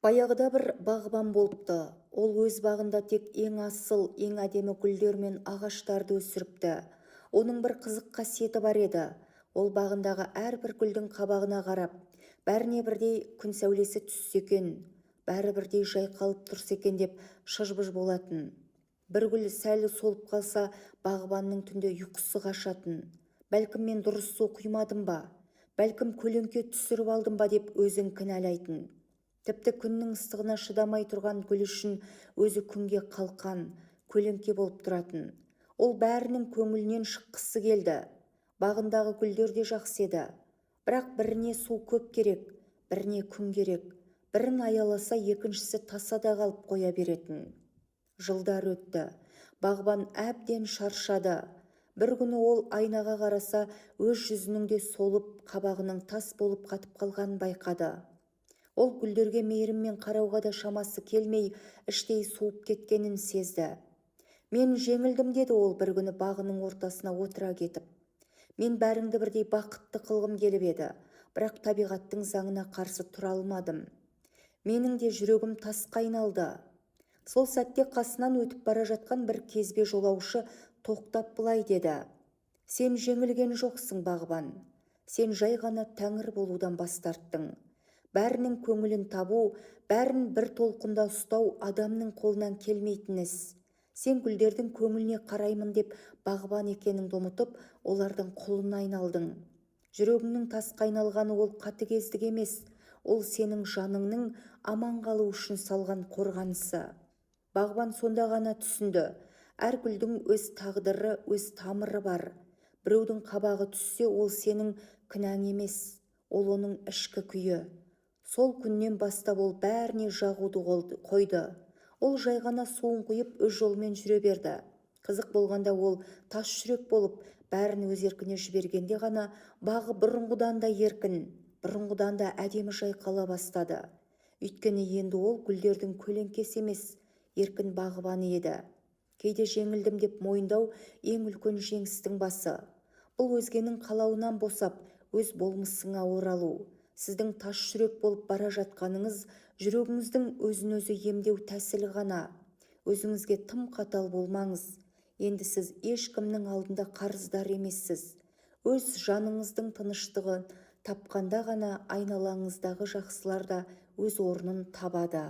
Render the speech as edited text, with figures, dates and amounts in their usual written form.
Баяғыда бір бағбан болыпты. Ол өз бағында тек ең асыл, ең әдемі гүлдер мен ағаштарды өсіріпті. Оның бір қызық қасиеті бар еді. Ол бағындағы әрбір гүлдің қабағына қарап, бәріне бірдей күн сәулесі түссе екен, бәрі бірдей жайқалып тұрса екен деп шыж-быж болатын. Бір гүл сәл солып қалса, бағбанның түнде ұйқысы қашатын. Бәлкім мен дұрыс су құймадым ба? Бәлкім көлеңке түсіріп алдым ба деп өзін кінәлайтын. Тіпті күннің ыстығына шыдамай тұрған гүл үшін өзі күнге қалқан, көлеңке болып тұратын. Ол бәрінің көңілінен шыққысы келді. Бағындағы гүлдер де жақсы еді. Бірақ біріне су көп керек, біріне күн керек. Бірін аяласа, екіншісі тасада қалып қоя беретін. Жылдар өтті. Бағбан әбден шаршады. Бір күні ол айнаға қараса, өз жүзінің де солып, қабағының тас болып қатып қалғанын байқады. Ол гүлдерге мейіріммен қарауға да шамасы келмей, іштей суып кеткенін сезді. Мен жеңілдім, деді ол бір күні бағының ортасына отыра кетіп. Мен бәріңді бірдей бақытты қылғым келіп еді, бірақ табиғаттың заңына қарсы тұра алмадым. Менің де жүрегім тасқа айналды. Сол сәтте қасынан өтіп бара жатқан бір кезбе жолаушы тоқтап былай деді: сен жеңілген жоқсың, бағбан. Сен жай ғана тәңір болудан бас тарттың. Бәрінің көңілін табу, бәрін бір толқында ұстау адамның қолынан келмейтін іс. Сен гүлдердің көңіліне қараймын деп бағбан екеніңді ұмытып, олардың құлына айналдың. Жүрегіңнің тасқа айналғаны ол қатыгездік емес, ол сенің жаныңның аман қалу үшін салған қорғанысы. Бағбан сонда ғана түсінді. Әр гүлдің өз тағдыры, өз тамыры бар. Біреудің қабағы түссе, ол сенің кінәң емес, ол оның ішкі күйі. Сол күннен бастап ол бәріне жағуды қойды. Ол жай ғана суын құйып өз жолымен жүре берді. Қызық болғанда ол тас жүрек болып, бәрін өз еркіне жібергенде ғана бағы бұрынғыдан да еркін, бұрынғыдан да әдемі жайқала бастады. Өйткені енді ол гүлдердің көлеңкесі емес, еркін бағбаны еді. Кейде жеңілдім деп мойындау ең үлкен жеңістің басы. Бұл өзгенің қалауынан босап, өз болмысыңа оралу. Сіздің тас жүрек болып бара жатқаныңыз жүрегіңіздің өзін өзі емдеу тәсілі ғана. Өзіңізге тым қатал болмаңыз. Енді сіз ешкімнің алдында қарыздар емессіз. Өз жаныңыздың тыныштығын тапқанда ғана айналаңыздағы жақсылар да өз орнын табады.